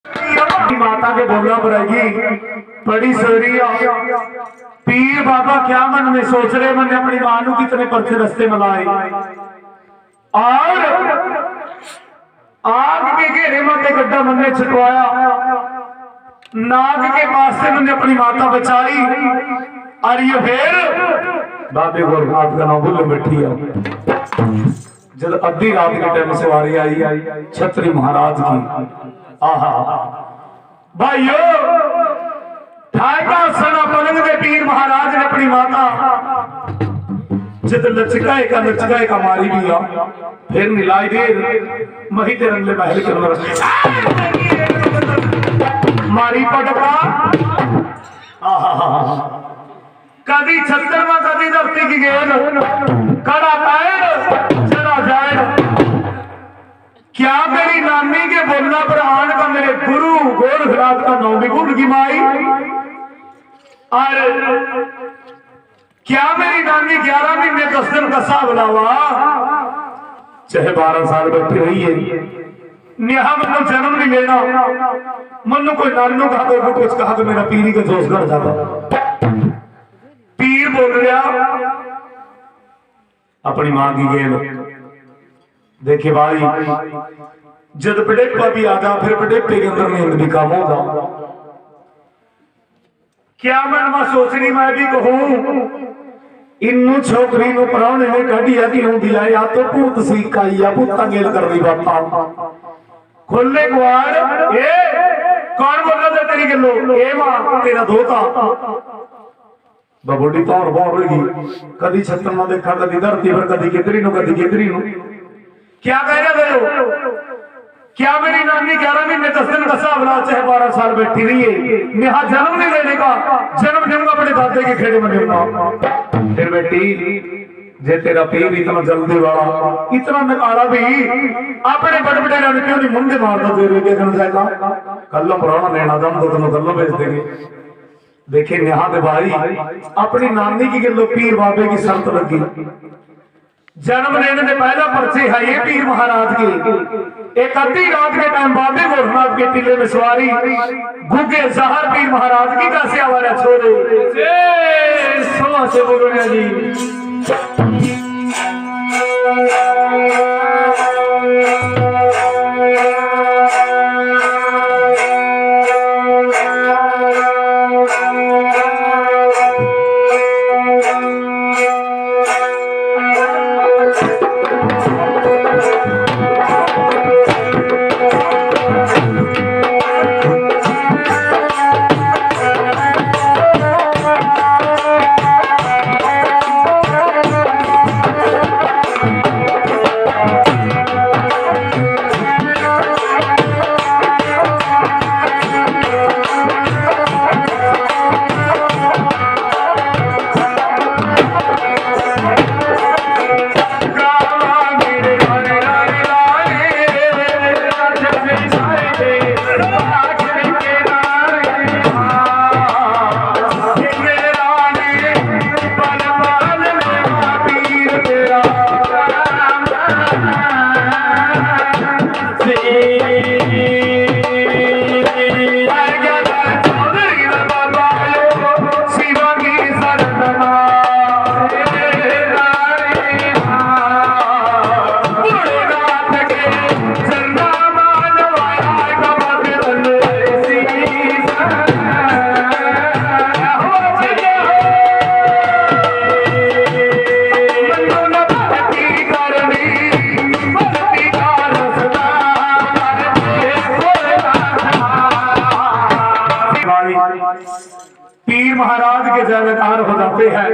माता के बोलना पड़ेगी बड़ी सोरिया। पीर बाबा क्या मन में सोच रहे, मैंने अपनी मां को कितने परचे रस्ते में लाए और आग के घेरे में गड्ढा मन ने छुटवाया। नाग के पास से मैंने अपनी माता बचाई और ये फिर बाबे गोरखनाथ का नाम भूल बैठी है। जब अद्धी रात के टाइम सवारी आई छत्री महाराज की, आहा भाइयों ढाका सना पलंग के पीर महाराज ने अपनी माता जब लचकाए का मारी भी आ फिर मिलाई देर मही तेरे रंगले महल के अंदर मारी पटका। कदी छत्तर में कदी धरती की गेंद कड़ा पैर चढ़ा जाए। क्या मेरी नानी के बोलना पर आन का मेरे गुरु गोरखनाथ का नाम भी भूल की माई, और क्या मेरी नानी 11 महीने 10 दिन का सा बुलावा चाहे 12 साल बैठी रही है। नेहा मनु जन्म नहीं लेना, मनु कोई नानू कहा तो कुछ कहा तो मेरा पीरी का जोश कर जाता। पीर बोल रहा अपनी मां की गेल देखे भाई, जब पटेपा भी आ जा फिर पटेपे के अंदर नींद भी कम होगा। क्या मन में सोचनी मैं भी कहूं इन्नू छोकरी नु प्राण ने कढ़िया की होंदी है या तो भूत सीका या भूता गेल कर रही बाता खोले गुआड़ ए कौन बोल रहा था तेरी गलो ए मां तेरा धोता बबोडी तो और बोल रही कदी छत्तर में देखा कदी धरती पर कदी केतरी नु क्या कह रहे हो। क्या मेरी नानी 11 महीने 10 दिन का साबला चाहे 12 साल बैठी रही है। नेहा जन्म नहीं लेने का, जन्म दूंगा अपने दादे के खेड़े में दूंगा। फिर बेटी जे तेरा पीर इतना जल्दी वाला इतना निकाला भी अपने बड़े बड़े लड़कियों ने मुंडे मारता दे रहे कहना जाएगा कल्लो पुराना लेना दम तो तुम कल्लो भेज देंगे। देखे नेहा के भाई अपनी नानी की गलो पीर बाबे की शर्त लगी। जन्म लेने से पहला पर्चे है ये पीर महाराज की। एक अद्धी रात के टाइम बाबे गोरखनाथ के टीले में सवारी गुगे जहर पीर महाराज की कैसे आवारा छोड़े सोहा से बोलो जी। पीर महाराज के जयकार हो जाते हैं।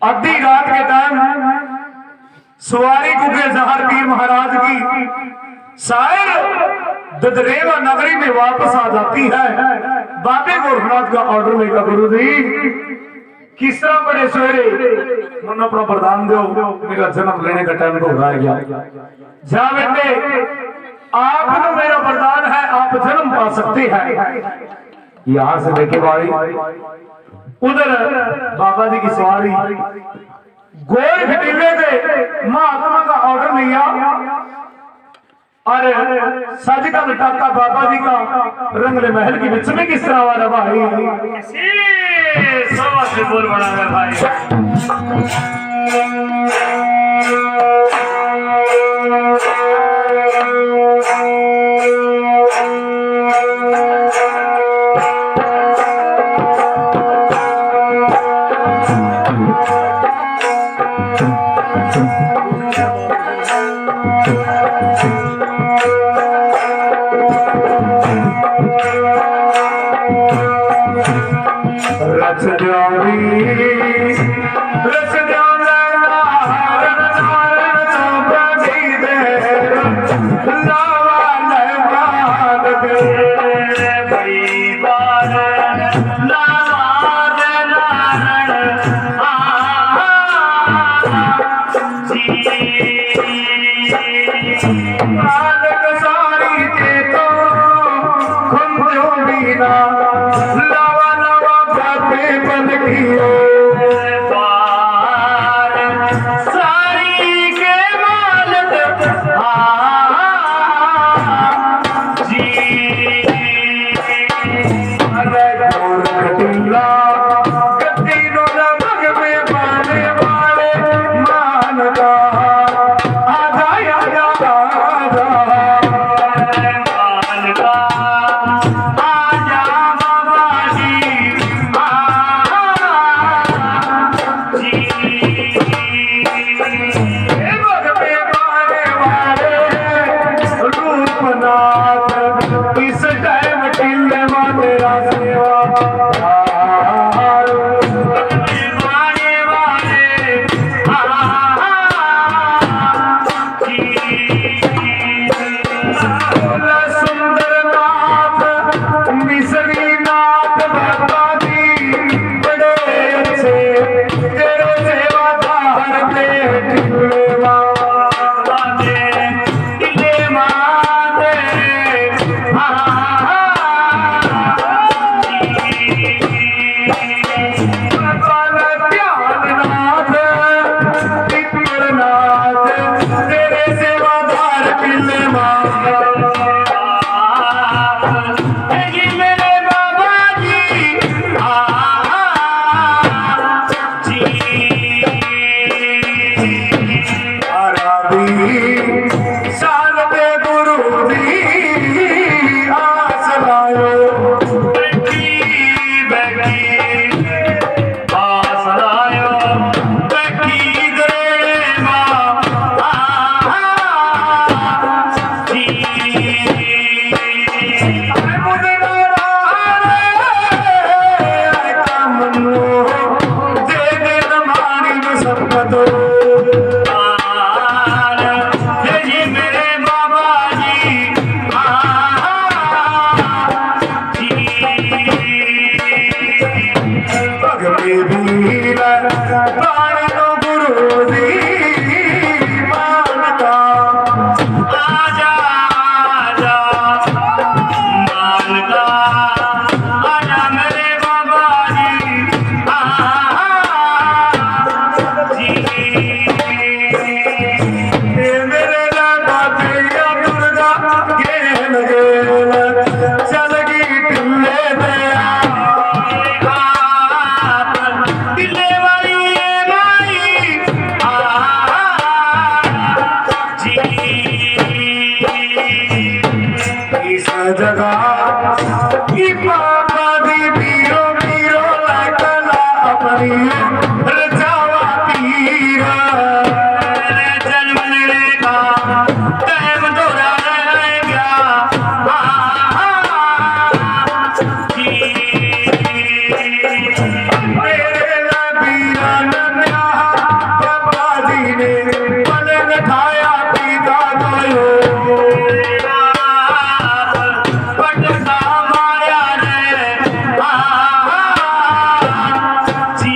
अद्धी रात के टाइम सवारी गुगे जहर पीर महाराज की शायर ददरेवा नगरी में वापस आ जाती है। बाबे गोरखनाथ का ऑर्डर लेगा गुरु जी किस तरह बड़े सवेरे मन अपना वरदान दो, मेरा जन्म लेने का टाइम तो हो गया। जा बेटे आप मेरा वरदान है, आप जन्म पा सकते हैं। यहां से देखे भाई उधर बाबा जी की सवारी गोर खटीले थे महात्मा का ऑर्डर नहीं आ और सज का टाका बाबा जी का रंगले महल के बीच में किस तरह वाला भाई सवा से बोल बड़ा है भाई। रच जावी रच जाना नारण नारण तो बनी दे लावा लहमान दे बड़ी बार लावा नारण मालक सारी के तो खुंजो बीना लावा लावा बाते बन कियो बार सारी के मालक जी अलग और कटिला कतीनो लग में बाने वाले मानदा आजा आजा आजा मालका आजा बाबा जी मग में बाने वाले रूपनाथ इस टाइम टिल्ले में तेरा सेवा माने वाले सुंदर नाथ मिसरी नाथ बाबा जी बड़े अच्छे तेरे सेवादार पे टिल्लेवा दिले माते भगवान ध्याननाथ पिपरनाथ तेरे सेवादार टिल्लेवा जी मेरे बाबा जी साल पे गुरु दी आस लायो गुरु दी मानता मेरे बाबा जी मेरे लाला भैया दुर्गा गेल गेल चल गई टिल्ले दया दिले वाली माई इस जगह की पापा दी पीरो पीरो लकला अपनी रचावा पीरा जन्म लेने का टाइम दोहरा रह गया मेरे नबीरा नन्या पापा जी ने पल नठाया पीता गयो पटका माया रे जी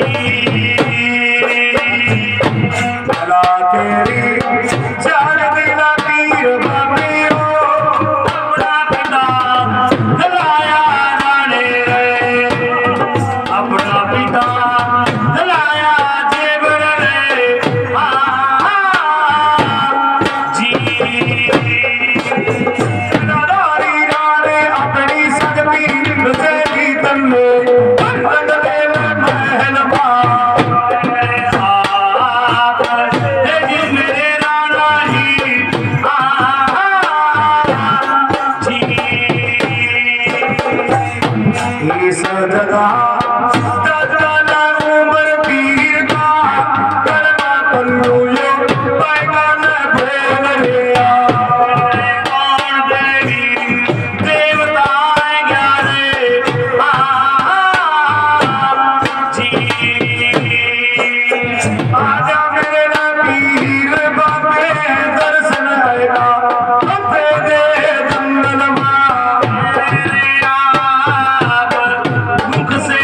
इस जगह दादा उमर पीर का करना पन्नू ये पैगाम बोल रिया कौन देवी देवता ग्यारे जी आजा मेरे पीर बाबे दर्शन आएगा अपने दे जंगल मां मुख से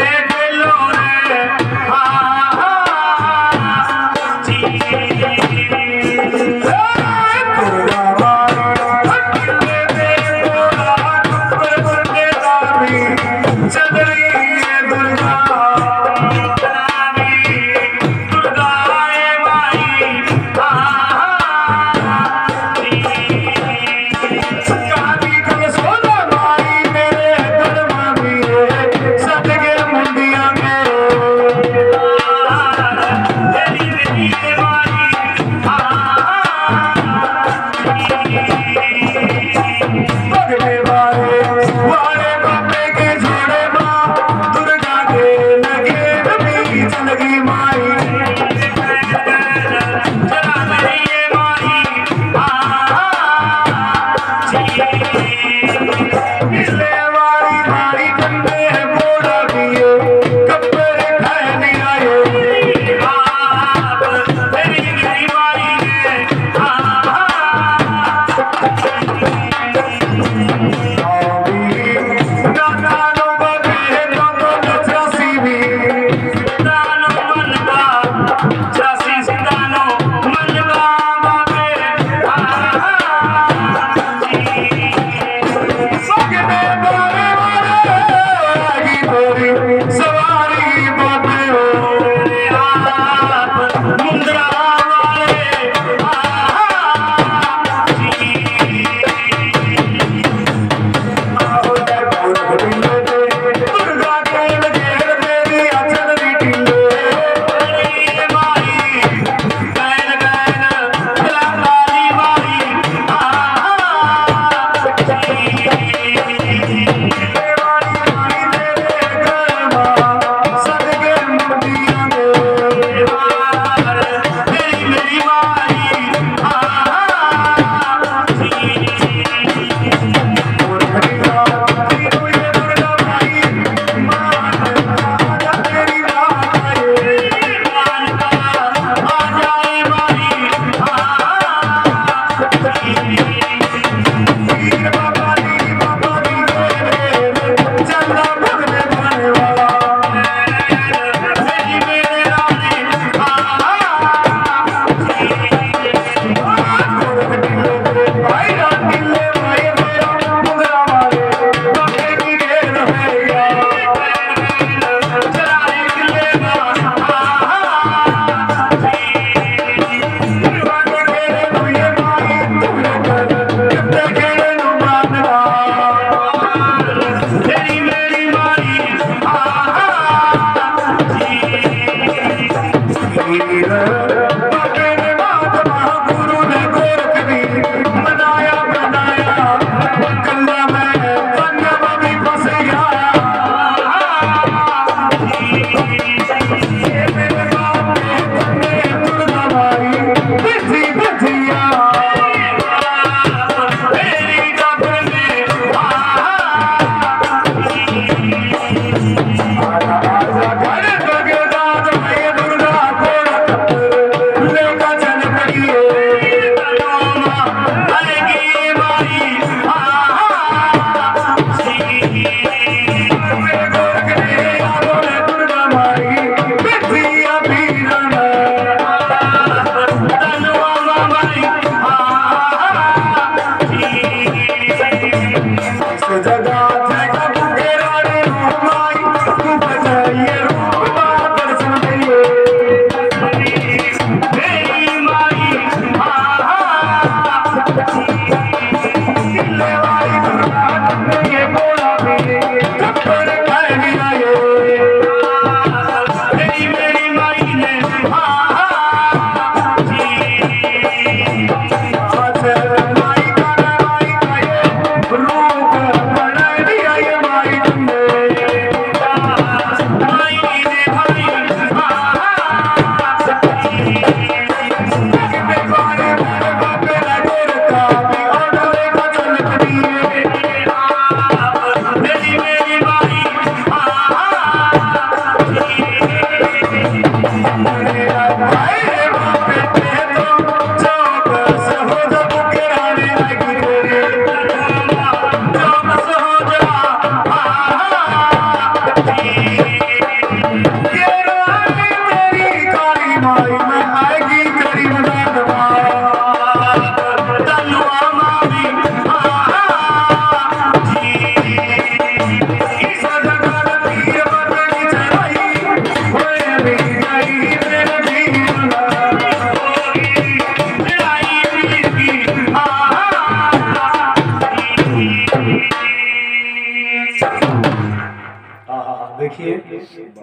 देखिए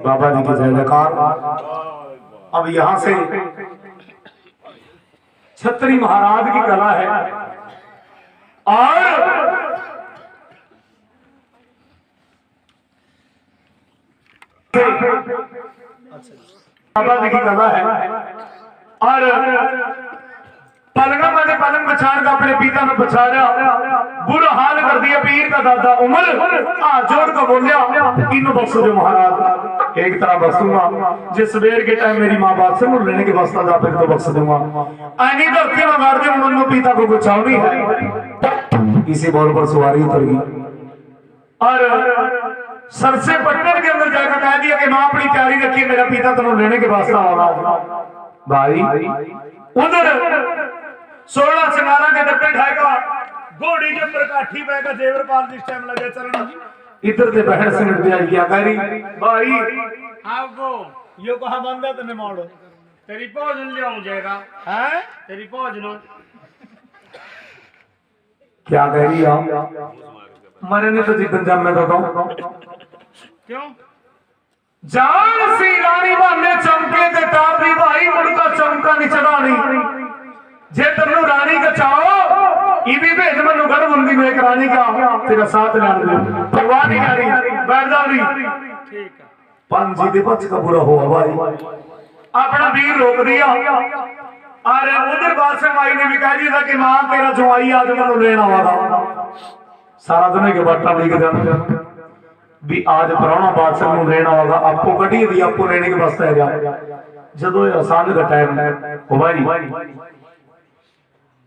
बाबा जी की जय जयकार। अब यहाँ से छत्री महाराज की कला है और बाबा जी की कला है और पलंगा मैंने पलंग बचाने का अपने पिता ने बचाया, बुरा हाल कर दिया पीर का दादा उमर। हाथ जोड़ कर बोलिया इन बख्श दो महाराज, एक तरह बख्शूंगा जिस सवेर के टाइम मेरी माँ बात से मुझे लेने के वास्ता जा फिर तो बख्श दूंगा। ऐनी धरती में मार दे मनो पिता को बचाओ है। इसी बोल पर सवारी उतर गई और सरसे पट्टन के अंदर जाकर कह दिया कि माँ अपनी प्यारी रखिए, मेरा पिता तुम्हें लेने के वास्ता आवाज। भाई उधर 16 सिंगारा के डब्बे ढाएगा, घोड़ी के ऊपर काठी बैगा, जेवर पाल जिस टाइम लगे चलना। इधर से बहन से मिल गया क्या कह रही भाई आपको यो कहा बंदा तने मारो तेरी पौज ले आऊं जाएगा है तेरी पौज नो क्या कह रही आप? मरने तो जितन जब मैं बताऊं क्यों जान सी रानी बाने चमके ते तार दी भाई मुड़का चमका नहीं चढ़ानी। जे तन्नू रानी का चाहो इवी भेज मनु घर मुंदी में एक रानी का तेरा साथ लान दे परवाह नहीं करी बैठ जाओ री ठीक है। पंज जी दे बच का बुरा हुआ भाई अपना वीर रोक दिया और उधर बादशाह माई ने भी कह दिया था कि मां तेरा जुआई आज मनु लेना वाला सारा दिन के बाटा लिख देना भी आज पुराना बादशाह ਨੂੰ लेना होगा आपको कटी दी आपको लेने के वास्ते है जा जदों ये आसान का टाइम हो भाई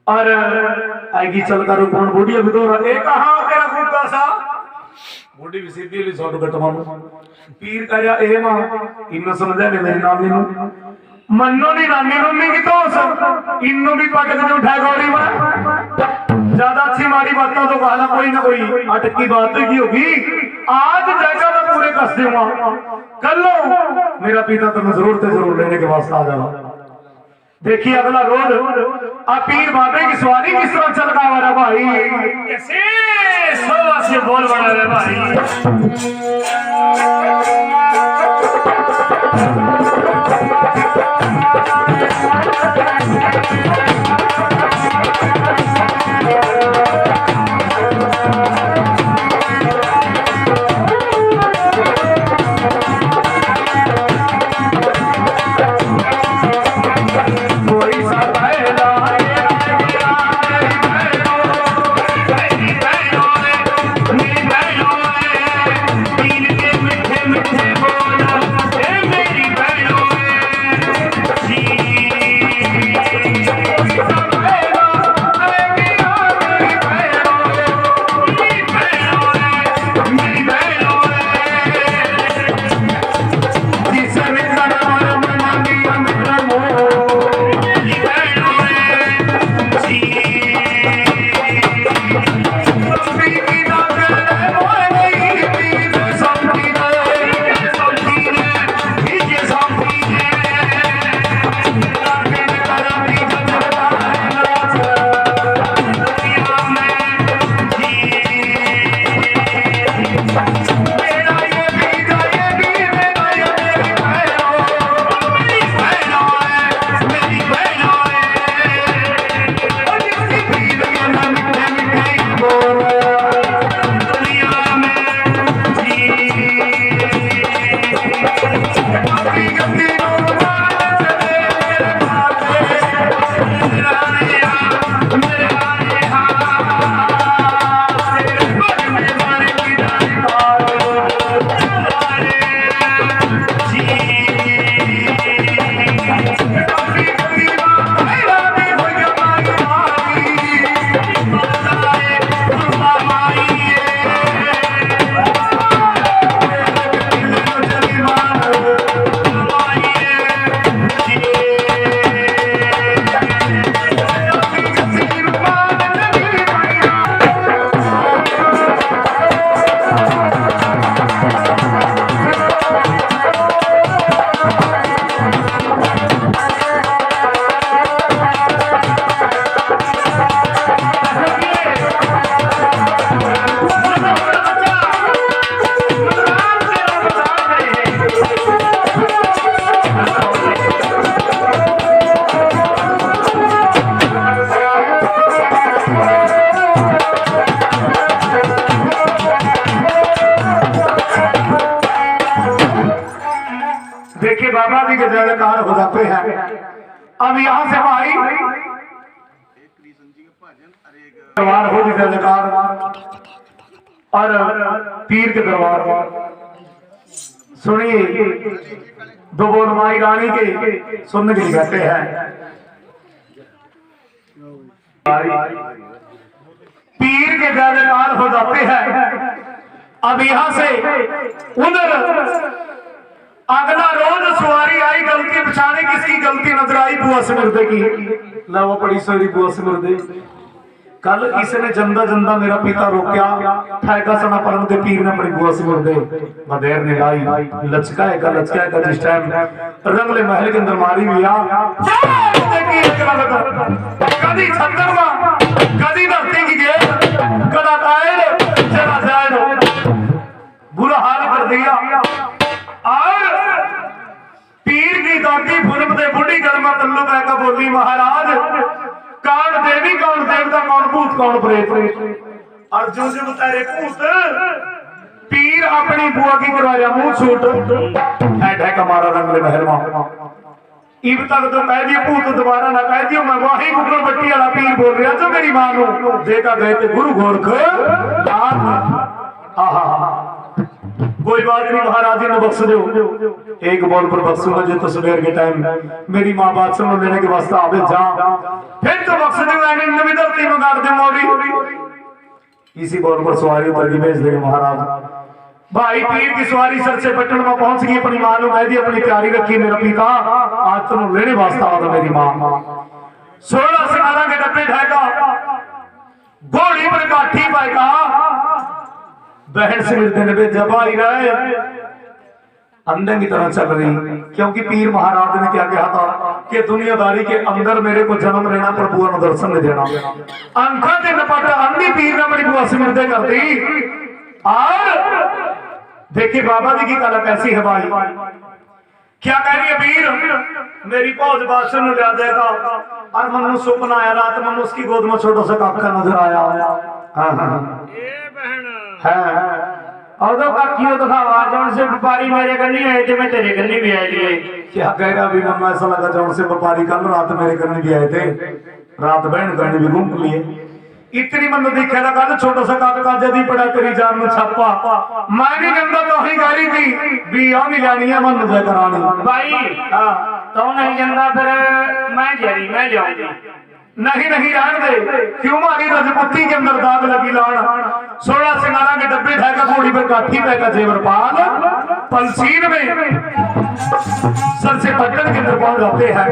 और आएगी चल कर कौन बूढ़ी अभी तो ए कहां तेरा गुड्डा सा बूढ़ी भी सीधी ली छोड़ कटवानो पीर करिया ए मां इन समझा ले मेरी नानी नु मन्नो नी नानी मम्मी की तो सब इन्नो भी पटक दे उठा गौरी मां ज्यादा अच्छी मारी बातों तो कहना कोई ना कोई अटकी बात की होगी। आज जगह मैं पूरे कस दूंगा कर लो मेरा पिता तो मैं जरूर लेने के वास्ते आ जाना। देखिए अगला रोड आप पीर बाबे की सवारी किस तरह चल रहा है भाई कैसे सोवा से बोल बना रे भाई कान्हा जी के जयकार हो जाते हैं। अब यहाँ से भाई दरबार हो जय जयकार और पीर के दरबार सुनिए दो बोल माई रानी के सुनने के लिए कहते हैं। पीर के जय जयकार हो जाते हैं। अब यहाँ से उधर अगला रोज सवारी आई, गलती बचाने किसकी गलती नजर आई? बुआ सिमरदे की। ला वो पड़ी सोरी बुआ सिमरदे। कल इसने जंदा जंदा मेरा पिता रोक्या, ठैका सना परम दे पीर ने अपनी बुआ सिमरदे बदेर ने लाई लचका है का जिस टाइम रंगले महल के अंदर मारी हुआ कदी छत्तरवा कदी धरती की गेट कदा कायल जरा जाए बुरा हाल कर दिया। और पीर की दादी फुलम दे बुढ़ी गलमा तल्लू बैका बोली महाराज कौन देवी कौन देवता कौन भूत कौन प्रेत? और जो जो तेरे भूत पीर अपनी बुआ की करवाया मुंह छूट है मारा रंगले महल इब तक तो कह दिया भूत दोबारा ना कह दियो मैं वही कुकड़ बट्टी वाला पीर बोल रहा जो मेरी मां को देखा गए थे गुरु गोरख। कोई बात नहीं महाराज जी ने बख्श दो एक बॉल पर बख्शूंगा जो तो सवेर के टाइम मेरी माँ बात सुन लेने के वास्ते आवे जा फिर तो बख्श दो मैंने नवी धरती में गाड़ दे मोरी इसी बॉल पर सवारी उतर के भेज देंगे महाराज। भाई पीर की सवारी सर से पटन में पहुंच गई अपनी मां कह दी अपनी तैयारी रखी मेरा पिता आज तुम लेने वास्ते आता मेरी मां 16 सितारा के डब्बे ढाएगा घोड़ी पर काठी पाएगा बहन से मिलते ने भेजा भाई रहे अंधे की तरह चल रही क्योंकि पीर महाराज ने क्या कहा था कि दुनियादारी के अंदर मेरे को जन्म लेना पर बुआ को दर्शन नहीं देना अंखा से नपट अंधी पीर ने बड़ी बुआ से मिलते कर दी। और देखिए बाबा जी की कला कैसी है भाई क्या कह रही है पीर मेरी फौज बादशाह ने लिया देगा और मनु सुपना आया रात मनु उसकी गोद में छोटा सा काका नजर आया। और तो काकियों दिखावा जौन से व्यापारी मेरे कन्नी है थे मैं तेरे कन्नी भी आए लिए क्या कह रहा अभी मम्मा ऐसा लगा जौन से व्यापारी कल रात मेरे कन्नी भी आए थे रात बहन करने भी घूम लिए इतनी मन दिखे लगा तो छोटा सा काका जदी पड़ा तेरी जान में छापा मैं भी गंदा तो ही गाड़ी थी भी आ नहीं जानी है मन मुझे करानी भाई तो नहीं गंदा फिर मैं जरी मैं जाऊंगी नहीं नहीं रहने दे क्यों मारी रजपुती के अंदर दाग लगी लाड़ 16 सिंगारा के डब्बे ढाका घोड़ी पर काठी पैका जेवर पाल पलसीन में सर से पटन के अंदर पहुंच जाते हैं।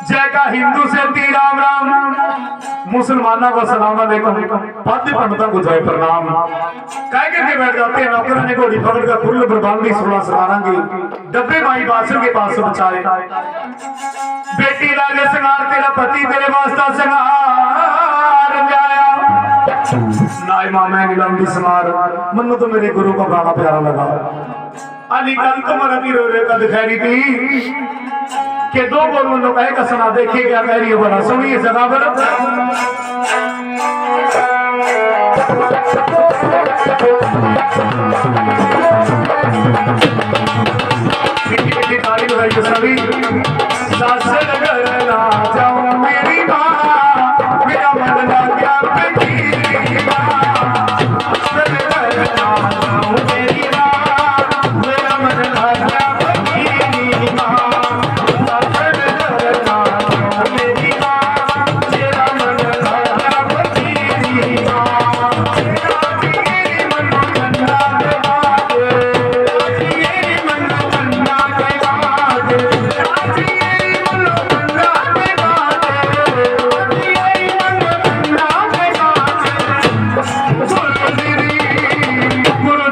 जय का हिंदू से ती राम राम मुसलमाना को सलाम अलैकुम पाद्री पंडितों को जय प्रणाम कह के बैठ जाते हैं। नौकर ने घोड़ी पकड़ कर फुल बरबांदी 16 सिंगारा की डब्बे माई बासुर के पास बचाए बेटी लागे सिंगार तेरा पति तेरे वास्ता सिंगार जाया नाई मामा नीलम सिंगार मनु तो मेरे गुरु का गाना प्यारा लगा अली कल तुम्हारा भी रो रे का दिखाई थी कि दो बोल मनु कहे का सुना देखिए क्या कह रही है बड़ा सुनिए जगह पर तारीफ है सभी सास नगर ना जाऊं मेरी मां मेरा मन ना क्या मेरी मां नगर ना जाऊं मेरी मां मेरा मन ना क्या मेरी मां सास नगर ना जाऊं मेरी मां मेरा मन ना क्या मेरी मां मेरी मन ना गुरु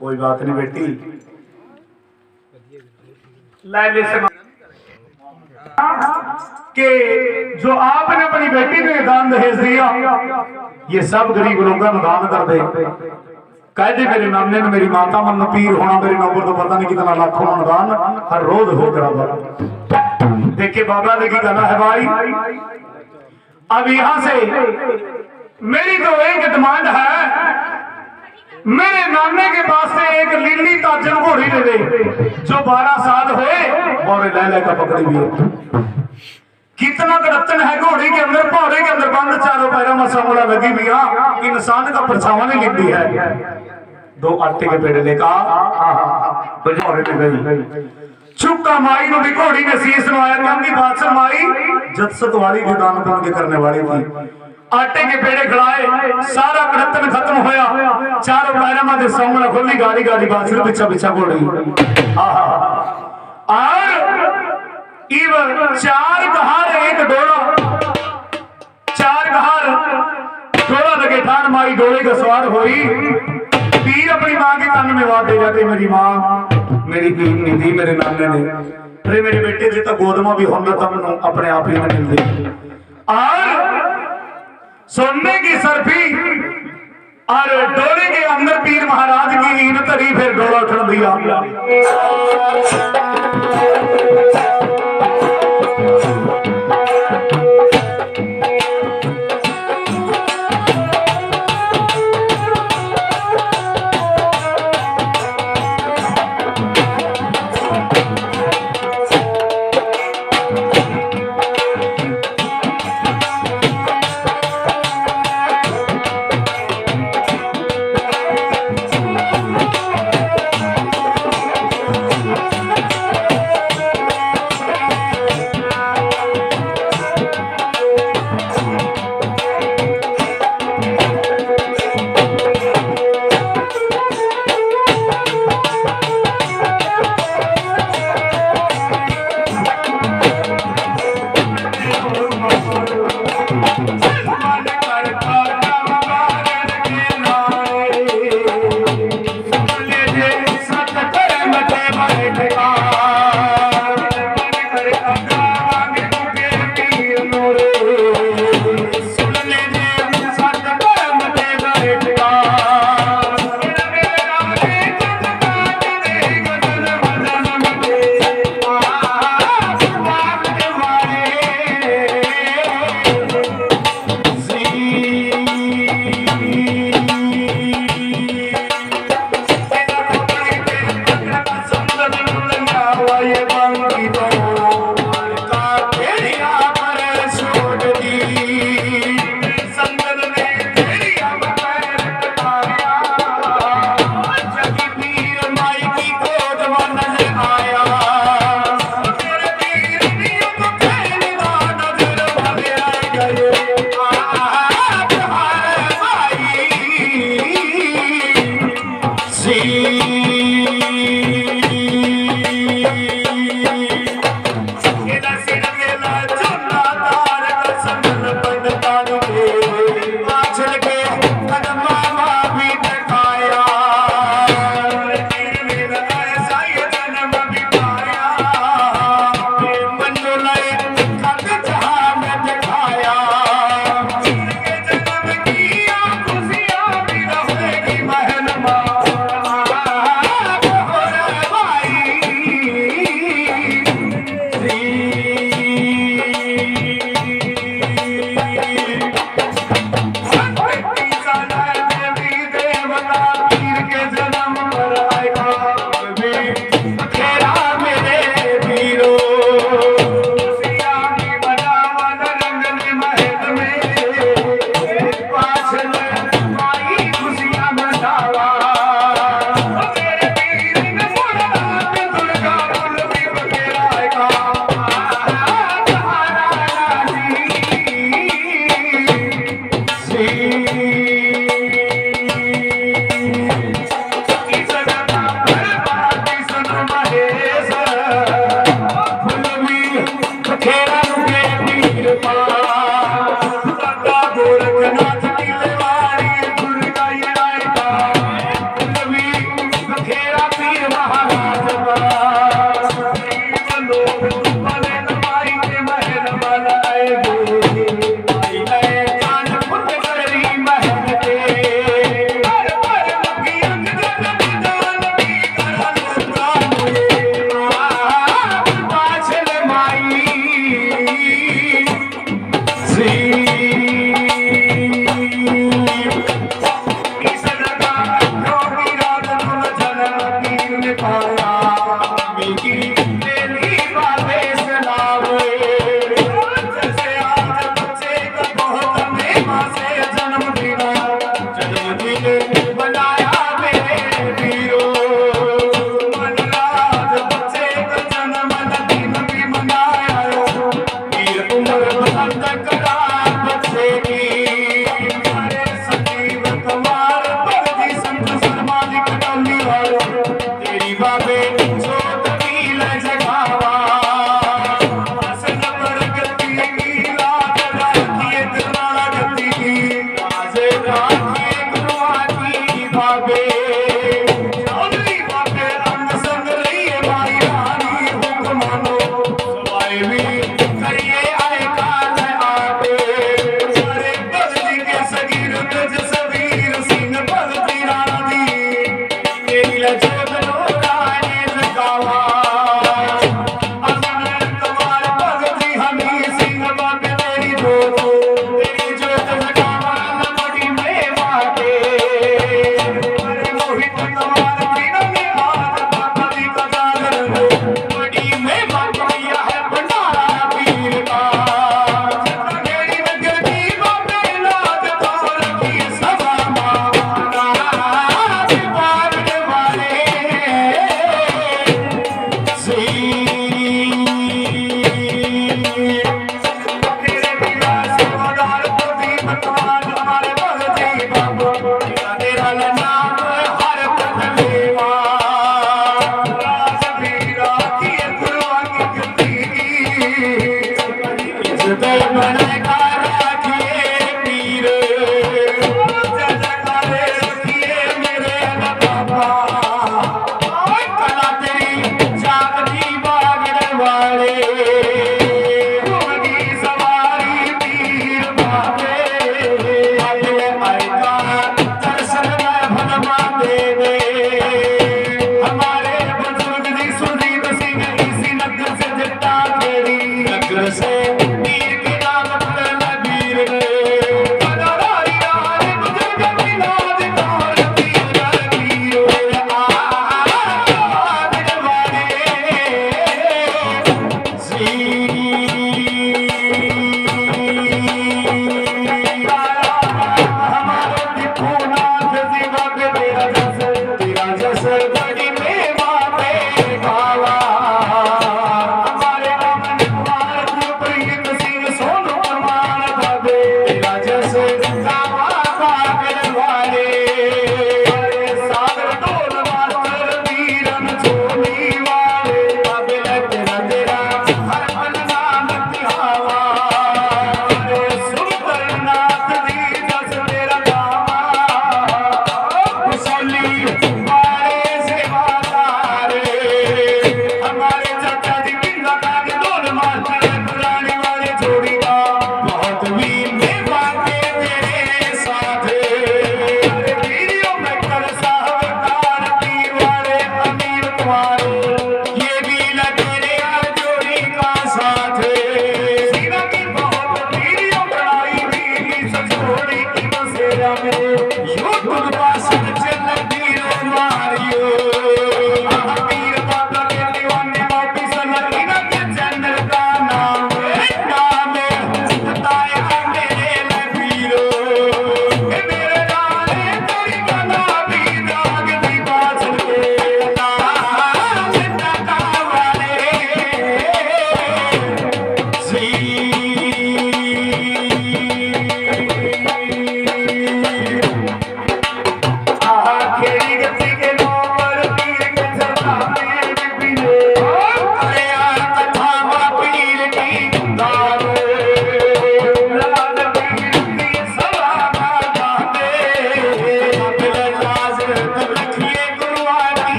कोई बात नहीं बेटी, लाइले से कि जो आपने अपनी बेटी को दान दहेज दिया, ये सब गरीब लोगों का दान कर दे। कह दे मेरे नाने ने मेरी माता मन पीर होना, मेरे नौकर तो पता नहीं कितना लाखों मन दान हर रोज हो करा। देखिए बाबा ने की कहना है भाई, अब यहां से मेरी तो एक डिमांड है, मेरे नाने के पास से एक लीली ताजन घोड़ी ले दे जो 12 साल हुए और लैले का पकड़ी हुई है। कितना गड़तन है घोड़ी के अंदर, घोड़े के अंदर बंद चारों पैरों में सांवला लगी हुई, इंसान का परछावा नहीं लिखती है। 2 आटे के पेड़ लेकर गई, चुपका माई नो भी घोड़ी ने शीश नवाया, कहती बादशाह माई जत्सत वाली के दान पुण्य के करने वाली थी। आटे के पेड़े खिलाए, सारा गड़तन खत्म होया, चारों पैरों में सांवला खुली, गाड़ी गाड़ी बादशाह पीछा पीछा घोड़ी। और इव 4 गहार एक डोला, 4 गहार डोला लगे ठान माई डोले का सवार हुई। पीर अपनी मां के कान में बात दे जाते, मेरी मां मेरी पीर नहीं दी मेरे नाने ने, अरे मेरे बेटे जी तो गोदमा भी होंगे तब अपने आप ही में मिल गई। और सोने की सरफी और डोले के अंदर पीर महाराज की नींद तरी, फिर डोला उठन दिया। लोग भले कमाई के महल बनाएंगे आई गए जान खुद करी मेहनते हर पर लगी अंग जन जान की करा लोगा पाछल माई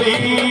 Yeah.